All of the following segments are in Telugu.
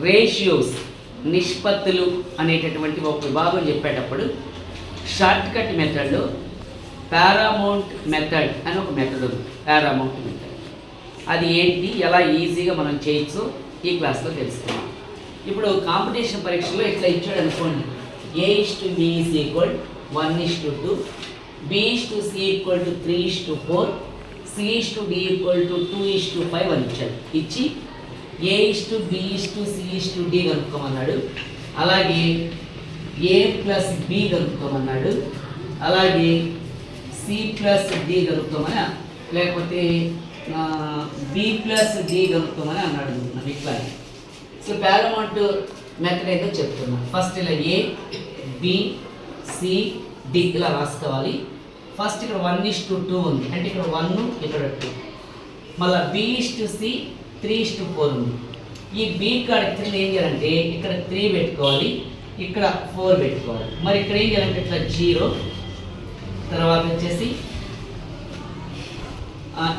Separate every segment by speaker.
Speaker 1: రేషియోస్ నిష్పత్తులు అనేటటువంటి ఒక విభాగం చెప్పేటప్పుడు షార్ట్ కట్ మెథడ్లో పారామౌంట్ మెథడ్ అని ఒక మెథడ్ ఉంది. పారామౌంట్ మెథడ్ అది ఏంటి, ఎలా ఈజీగా మనం చేయొచ్చు ఈ క్లాస్లో తెలుసుకున్నాం. ఇప్పుడు కాంపిటీషన్ పరీక్షలో ఇట్లా ఇచ్చాడు అనుకోండి, A/B is equal 1:2, B/C equal to 3:4, C/D equal to 2:5 అని ఇచ్చాడు. ఇచ్చి A/B/C/D కనుక్కోమన్నాడు. అలాగే A+B కనుక్కోమన్నాడు. అలాగే C+D కనుక్కోమని, లేకపోతే B+D కనుక్కోమని అన్నాడు. ఇట్లా సో పారామౌంట్ మెథడ్ ఏదో చెప్తున్నాను. ఫస్ట్ ఇలా A, B, C, D ఇలా రాసుకోవాలి. ఫస్ట్ ఇక్కడ 1:2 ఉంది, అంటే ఇక్కడ 1 ఇక్కడ 2. మళ్ళీ B/C 3:4 ఉంది. ఈ B కాడ కింద ఏం చేయాలంటే ఇక్కడ 3 పెట్టుకోవాలి, ఇక్కడ 4 పెట్టుకోవాలి. మరి ఇక్కడ ఏం చేయాలంటే ఇట్లా 0, తర్వాత వచ్చేసి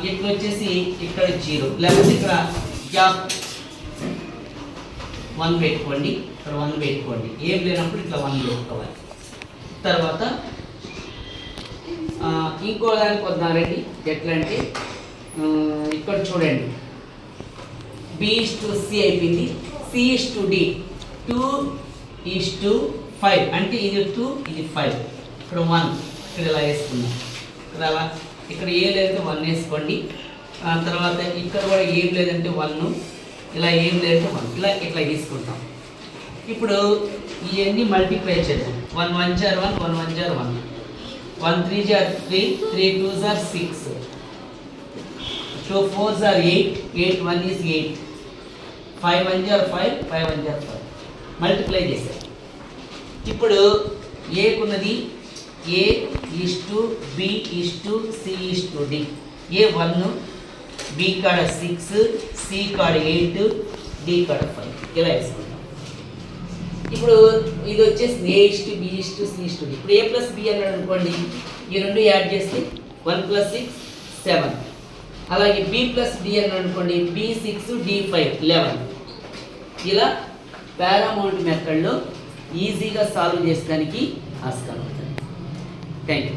Speaker 1: ఇక్కడ వచ్చేసి ఇక్కడ 0, లేకపోతే ఇక్కడ గ్యాప్ 1 పెట్టుకోండి, ఇక్కడ 1 పెట్టుకోండి. ఏం లేనప్పుడు ఇట్లా 1 పెట్టుకోవాలి. తర్వాత ఇంకో దానికి వద్దారండి. ఎట్లా అంటే ఇక్కడ చూడండి, B/C అయిపోయింది, C/D 2:5, అంటే ఇది 2 ఇది 5, ఇక్కడ 1, ఇక్కడ ఇలా వేసుకున్నాం. ఇక్కడ అలా ఇక్కడ ఏ లేదంటే 1 వేసుకోండి. తర్వాత ఇక్కడ కూడా ఏం లేదంటే 1, ఇలా ఏం లేదంటే 1, ఇట్లా తీసుకుంటాం. ఇప్పుడు ఇవన్నీ మల్టిప్లై చేద్దాం. 1 1 * 1, 1 1 * 1, 1 3 * 3, 3 2 * 6, 2 4 * 8, 8 1 is 8, 5 1 * 5, 5 1 * 5 మల్టిప్లై చేశాం. ఇప్పుడు ఏకున్నది A/B/C/D. A 1, B కాడ 6, C కాడ 8, D కాడ 5 ఇలా వేసుకుంటాం. ఇప్పుడు ఇది వచ్చేసి A/B/C/D. ఇప్పుడు A+B అన్నాడు అనుకోండి, ఈ రెండు యాడ్ చేస్తే 1 + 6 7. అలాగే B+D అన్నాడు అనుకోండి, B6 D5 11. ఇలా పారామౌంట్ మెథడ్లో ఈజీగా సాల్వ్ చేసడానికి ఆస్కారం ఉంటుంది. Thank you.